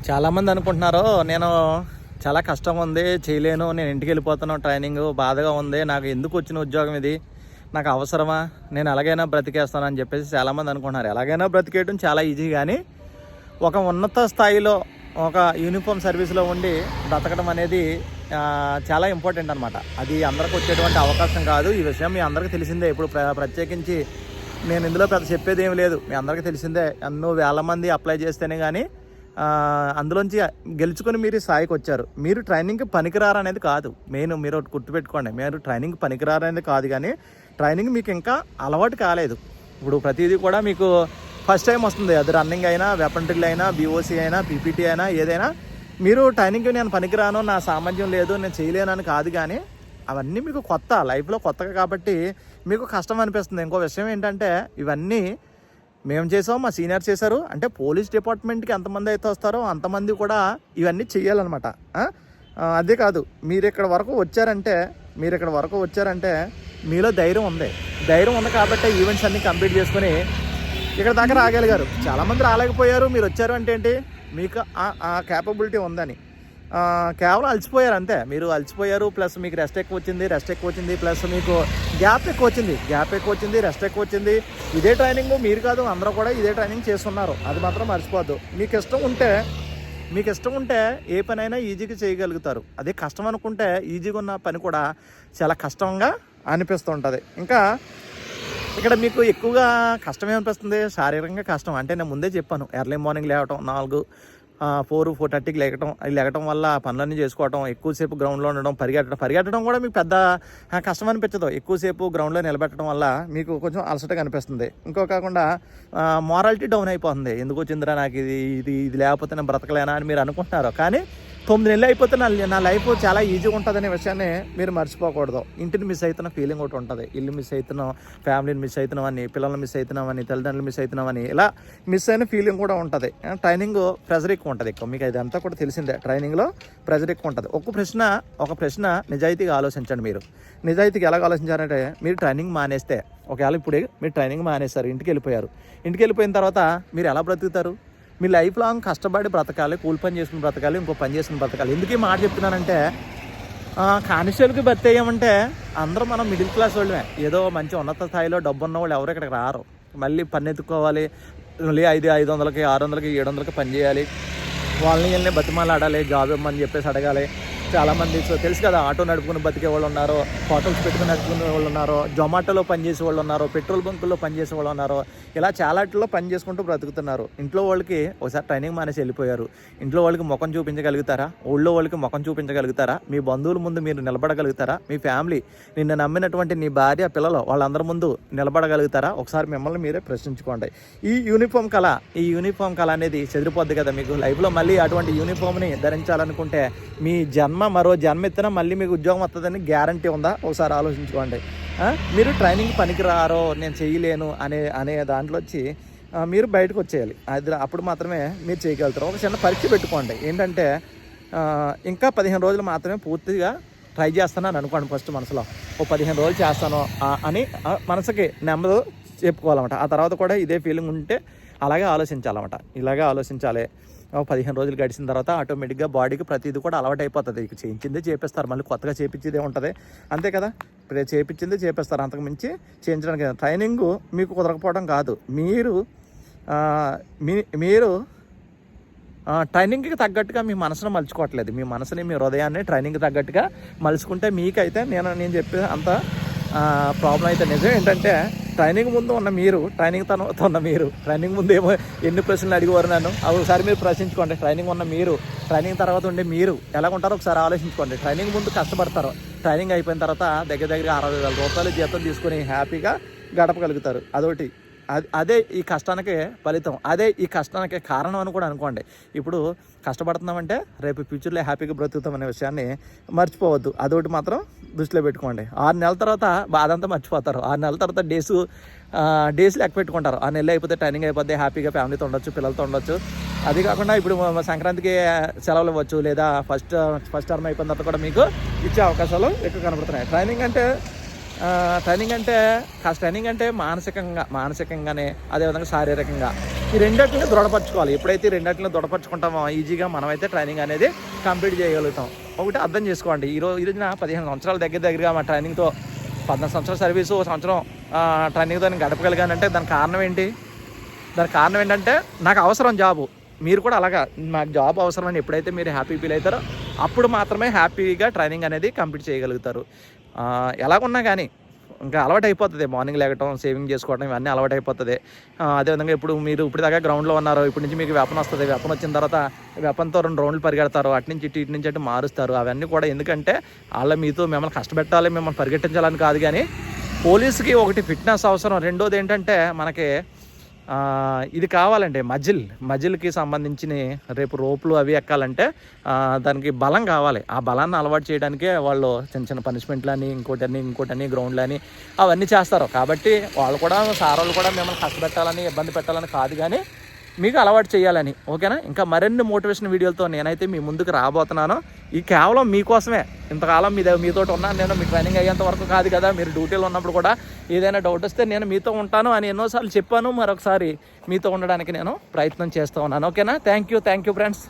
చాలామంది అనుకుంటున్నారు నేను చాలా కష్టం ఉంది, చేయలేను, నేను ఇంటికి వెళ్ళిపోతాను, ట్రైనింగ్ బాధగా ఉంది, నాకు ఎందుకు వచ్చిన ఉద్యోగం ఇది, నాకు అవసరమా, నేను ఎలాగైనా బ్రతికేస్తాను అని చెప్పేసి చాలామంది అనుకుంటున్నారు. ఎలాగైనా బ్రతికేయడం చాలా ఈజీ, కానీ ఒక ఉన్నత స్థాయిలో ఒక యూనిఫామ్ సర్వీస్లో ఉండి బ్రతకడం అనేది చాలా ఇంపార్టెంట్ అనమాట. అది అందరికి వచ్చేటువంటి అవకాశం కాదు. ఈ విషయం మీ అందరికీ తెలిసిందే. ఇప్పుడు ప్రత్యేకించి నేను ఇందులో పెద్ద చెప్పేది ఏమి లేదు, మీ అందరికీ తెలిసిందే. ఎన్నో వేల మంది అప్లై చేస్తేనే కానీ అందులోంచి గెలుచుకొని మీరు స్థాయికి వచ్చారు. మీరు ట్రైనింగ్కి పనికిరారనేది కాదు మెయిన్, మీరు గుర్తుపెట్టుకోండి. మీరు ట్రైనింగ్ పనికిరారనేది కాదు, కానీ ట్రైనింగ్ మీకు ఇంకా అలవాటు కాలేదు. ఇప్పుడు ప్రతిదీ కూడా మీకు ఫస్ట్ టైం వస్తుంది. అది రన్నింగ్ అయినా, వెపన్ అయినా, బీఓసీ అయినా, పీపీటీ అయినా, ఏదైనా మీరు ట్రైనింగ్కి నేను పనికిరాను, నా సామర్థ్యం లేదు, నేను చేయలేను అని కాదు, కానీ అవన్నీ మీకు కొత్త లైఫ్లో కొత్తగా కాబట్టి మీకు కష్టం అనిపిస్తుంది. ఇంకో విషయం ఏంటంటే ఇవన్నీ మేము చేసాం, మా సీనియర్స్ చేశారు అంటే పోలీస్ డిపార్ట్మెంట్కి ఎంతమంది అయితే వస్తారో అంతమంది కూడా ఇవన్నీ చెయ్యాలన్నమాట. అదే కాదు, మీరు ఇక్కడ వరకు వచ్చారంటే మీలో ధైర్యం ఉంది కాబట్టి ఈవెంట్స్ అన్నీ కంప్లీట్ చేసుకుని ఇక్కడ దాకా రాగలిగారు. చాలామంది రాలేకపోయారు, మీరు వచ్చారు అంటే ఏంటి, మీకు ఆ క్యాపబిలిటీ ఉందని. కేవలం అలసిపోయారు అంతే. మీరు అలసిపోయారు, ప్లస్ మీకు రెస్ట్ ఎక్కువ వచ్చింది, ప్లస్ మీకు గ్యాప్ ఎక్కువ వచ్చింది, రెస్ట్ ఎక్కువ వచ్చింది. ఇదే ట్రైనింగ్ మీరు కాదు, అందరూ కూడా ఇదే ట్రైనింగ్ చేస్తున్నారు. అది మాత్రం మర్చిపోద్దు. మీకు ఇష్టం ఉంటే ఏ పనైనా ఈజీగా చేయగలుగుతారు. అదే కష్టం అనుకుంటే ఈజీగా ఉన్న పని కూడా చాలా కష్టంగా అనిపిస్తుంటుంది. ఇంకా ఇక్కడ మీకు ఎక్కువగా కష్టం ఏమనిపిస్తుంది, శారీరకంగా కష్టం. అంటే నేను ముందే చెప్పాను, ఎర్లీ మార్నింగ్ లేవటం 4-4:30కి లేగటం వల్ల పనులన్నీ చేసుకోవటం, ఎక్కువసేపు గ్రౌండ్లో ఉండడం, పరిగెట్టడం కూడా మీకు పెద్ద కష్టం అనిపించదు. ఎక్కువసేపు గ్రౌండ్లో నిలబెట్టడం వల్ల మీకు కొంచెం అలసటగా అనిపిస్తుంది. ఇంకో కాకుండా మారాలిటీ డౌన్ అయిపోతుంది. ఎందుకు వచ్చిందిరా నాకు ఇది లేకపోతే నేను బ్రతకలేనా అని మీరు అనుకుంటున్నారు. కానీ 9 నెలలు అయిపోతే నా లైఫ్ చాలా ఈజీగా ఉంటుందనే విషయాన్ని మీరు మర్చిపోకూడదు. ఇంటిని మిస్ అవుతున్న ఫీలింగ్ ఒకటి ఉంటుంది. ఇల్లు మిస్ అవుతున్నాం, ఫ్యామిలీని మిస్ అవుతున్నామని, పిల్లల్ని మిస్ అవుతున్నామని, తల్లిదండ్రులు మిస్ అవుతున్నామని, ఇలా మిస్ అయిన ఫీలింగ్ కూడా ఉంటుంది. ట్రైనింగ్ ప్రెజర్ ఎక్కువ ఉంటుంది. మీకు ఇదంతా కూడా తెలిసిందే, ట్రైనింగ్లో ప్రెజర్ ఎక్కువ ఉంటుంది. ఒక ప్రశ్న నిజాయితీగా ఆలోచించండి. మీరు నిజాయితీగా ఎలాగ ఆలోచించారంటే, మీరు ట్రైనింగ్ మానేస్తే, ఒకవేళ ఇప్పుడే మీరు ట్రైనింగ్ మానేస్తారు, ఇంటికి వెళ్ళిపోయిన తర్వాత మీరు ఎలా బ్రతుకుతారు? మీ లైఫ్ లాంగ్ కష్టపడి బ్రతకాలి, కూలి పని చేసుకుని బ్రతకాలి, ఇంకో పని చేసుకుని బ్రతకాలి. ఎందుకు ఈ మాట చెప్తున్నానంటే, కానిస్టేబుల్కి భర్తీ అయ్యామంటే అందరూ మనం మిడిల్ క్లాస్ వాళ్ళమే. ఏదో మంచి ఉన్నత స్థాయిలో డబ్బు ఉన్న వాళ్ళు ఎవరు ఇక్కడికి రారు. మళ్ళీ పని ఎత్తుకోవాలి, మళ్ళీ 500కి 600కి 700కి పని చేయాలి, వాళ్ళని బతిమాలాడాలి, జాబ్ ఇవ్వమని చెప్పేసి అడగాలి. చాలామంది తెలుసు కదా, ఆటో నడుపుకుని బతికే వాళ్ళు ఉన్నారు, హోటల్స్ పెట్టుకుని నడుపుకునే వాళ్ళు ఉన్నారు, జొమాటోలో పనిచేసే వాళ్ళు ఉన్నారు, పెట్రోల్ బంకుల్లో పనిచేసే వాళ్ళు ఉన్నారు. ఇలా చాలాట్లో పని చేసుకుంటూ బ్రతుకుతున్నారు. ఇంట్లో వాళ్ళకి ఒకసారి ట్రైనింగ్ మానేసి వెళ్ళిపోయారు. ఇంట్లో వాళ్ళకి ముఖం చూపించగలుగుతారా? ఊళ్ళో వాళ్ళకి ముఖం చూపించగలుగుతారా? మీ బంధువుల ముందు మీరు నిలబడగలుగుతారా? మీ ఫ్యామిలీ, నిన్ను నమ్మినటువంటి నీ భార్య, పిల్లలు, వాళ్ళందరి ముందు నిలబడగలుగుతారా? ఒకసారి మిమ్మల్ని మీరే ప్రశ్నించుకోండి. ఈ యూనిఫామ్ కళ అనేది చెదిరిపోద్ది కదా మీకు లైఫ్లో. మళ్ళీ అటువంటి యూనిఫామ్ని ధరించాలనుకుంటే మీ మరో జన్మ ఎత్తినా మళ్ళీ మీకు ఉద్యోగం వస్తుందని గ్యారంటీ ఉందా? ఒకసారి ఆలోచించుకోండి. మీరు ట్రైనింగ్ పనికిరారో, నేను చేయలేను అనే దాంట్లో వచ్చి మీరు బయటకు వచ్చేయాలి. అప్పుడు మాత్రమే మీరు చేయగలుగుతారు. ఒక చిన్న పరీక్ష పెట్టుకోండి. ఏంటంటే ఇంకా 15 రోజులు మాత్రమే పూర్తిగా ట్రై చేస్తానని అనుకోండి. ఫస్ట్ మనసులో 15 రోజులు చేస్తాను అని మనసుకి నెమ్మది చెప్పుకోవాలన్నమాట. ఆ తర్వాత కూడా ఇదే ఫీలింగ్ ఉంటే అలాగే ఆలోచించాలన్నమాట. ఇలాగే ఆలోచించాలి. 15 రోజులు గడిచిన తర్వాత ఆటోమేటిక్గా బాడీకి ప్రతిదీ కూడా అలవాటు అయిపోతుంది. ఇక చేయించిందే చేపిస్తారు, మళ్ళీ కొత్తగా చేయించేదే ఉంటుంది, అంతే కదా. ఇప్పుడు చేయించిందే చేపిస్తారు, అంతకు మించి చేయించడానికి. ట్రైనింగ్ మీకు కుదరకపోవడం కాదు, మీరు ట్రైనింగ్కి తగ్గట్టుగా మీ మనసును మలుచుకోవట్లేదు. మీ మనసుని, మీ హృదయాన్ని ట్రైనింగ్కి తగ్గట్టుగా మలుచుకుంటే మీకైతే నేను చెప్పే అంత ప్రాబ్లం అయితే నిజం. ఏంటంటే ట్రైనింగ్ ముందు ఉన్న మీరు, ట్రైనింగ్ తర్వాత ఉన్న మీరు, ట్రైనింగ్ ముందు ఏమో ఎన్ని ప్రశ్నలు అడిగేవారు నన్ను, ఒకసారి మీరు ప్రశ్నించుకోండి. ట్రైనింగ్ ఉన్న మీరు, ట్రైనింగ్ తర్వాత ఉండే మీరు ఎలా ఉంటారో ఒకసారి ఆలోచించుకోండి. ట్రైనింగ్ ముందు కష్టపడతారు, ట్రైనింగ్ అయిపోయిన తర్వాత దగ్గర 60,000 రూపాయలు జీతం తీసుకుని హ్యాపీగా గడపగలుగుతారు. అదొకటి. అదే ఈ కష్టానికి ఫలితం, అదే ఈ కష్టానికి కారణం అని కూడా అనుకోండి. ఇప్పుడు కష్టపడుతున్నామంటే రేపు ఫ్యూచర్లో హ్యాపీగా బ్రతుకుతాం అనే విషయాన్ని మర్చిపోవద్దు. అదొకటి మాత్రం దృష్టిలో పెట్టుకోండి. 6 నెలల తర్వాత బాధ అంతా మర్చిపోతారు. 6 నెలల తర్వాత డేస్ లెక్క పెట్టుకుంటారు. 6 నెలలు అయిపోతే ట్రైనింగ్ అయిపోతే హ్యాపీగా ఫ్యామిలీతో ఉండొచ్చు, పిల్లలతో ఉండొచ్చు. అది కాకుండా ఇప్పుడు సంక్రాంతికి సెలవులు ఇవ్వచ్చు, లేదా ఫస్ట్ టర్మ్ అయిపోయిన తర్వాత కూడా మీకు ఇచ్చే అవకాశాలు ఎక్కువ కనబడుతున్నాయి. ట్రైనింగ్ అంటే మానసికంగానే, అదేవిధంగా శారీరకంగా ఈ రెండింటిని దృఢపరచుకోవాలి. ఎప్పుడైతే ఈ రెండింటిని దృఢపరచుకుంటామో ఈజీగా మనమైతే ట్రైనింగ్ అనేది కంప్లీట్ చేయగలుగుతాం. ఒకటి అర్థం చేసుకోండి, ఈరోజున 15 సంవత్సరాల దగ్గరగా మా ట్రైనింగ్తో 14 సంవత్సరాల సర్వీసు, సంవత్సరం ట్రైనింగ్తో నేను గడపగలిగానంటే దానికి కారణం ఏంటి? దానికి కారణం ఏంటంటే నాకు అవసరం జాబు. మీరు కూడా అలాగా మాకు జాబ్ అవసరం అని ఎప్పుడైతే మీరు హ్యాపీ ఫీల్ అవుతారో అప్పుడు మాత్రమే హ్యాపీగా ట్రైనింగ్ అనేది కంప్లీట్ చేయగలుగుతారు. ఎలాగున్నా కానీ ఇంకా అలవాటు అయిపోతుంది. మార్నింగ్ లేకటం, సేవింగ్ చేసుకోవడం ఇవన్నీ అలవాటు అయిపోతుంది. అదేవిధంగా ఇప్పుడు దాకా గ్రౌండ్లో ఉన్నారు, ఇప్పటి నుంచి మీకు వెపన్ వస్తుంది. వెపన్ వచ్చిన తర్వాత వెపన్తో 2 రౌండ్లు పరిగెడతారు, అటు నుంచి ఇటు మారుస్తారు. అవన్నీ కూడా ఎందుకంటే మిమ్మల్ని కష్టపెట్టాలి, మిమ్మల్ని పరిగెట్టించాలని కాదు. కానీ పోలీస్కి ఒకటి ఫిట్నెస్ అవసరం. రెండోది ఏంటంటే మనకి ఇది కావాలంటే మజిల్కి సంబంధించిన రేపు రోపులు అవి ఎక్కాలంటే దానికి బలం కావాలి. ఆ బలాన్ని అలవాటు చేయడానికే వాళ్ళు చిన్న పనిష్మెంట్లని ఇంకోటని గ్రౌండ్లని అవన్నీ చేస్తారు. కాబట్టి వాళ్ళు కూడా సారోళ్ళు కూడా మిమ్మల్ని కష్టపెట్టాలని ఇబ్బంది పెట్టాలని కాదు, కానీ మీకు అలవాటు చేయాలని. ఓకేనా? ఇంకా మరిన్ని మోటివేషన్ వీడియోలతో నేనైతే మీ ముందుకు రాబోతున్నాను. ఈ కేవలం మీకోసమే. ఇంతకాలం మీతో ఉన్నాను నేను. మీ ట్రైనింగ్ అయ్యేంత వరకు కాదు కదా. మీరు డ్యూటీలో ఉన్నప్పుడు కూడా ఏదైనా డౌట్ వస్తే నేను మీతో ఉంటాను అని ఎన్నోసార్లు చెప్పాను. మరొకసారి మీతో ఉండడానికి నేను ప్రయత్నం చేస్తూ ఉన్నాను. ఓకేనా? Thank you friends.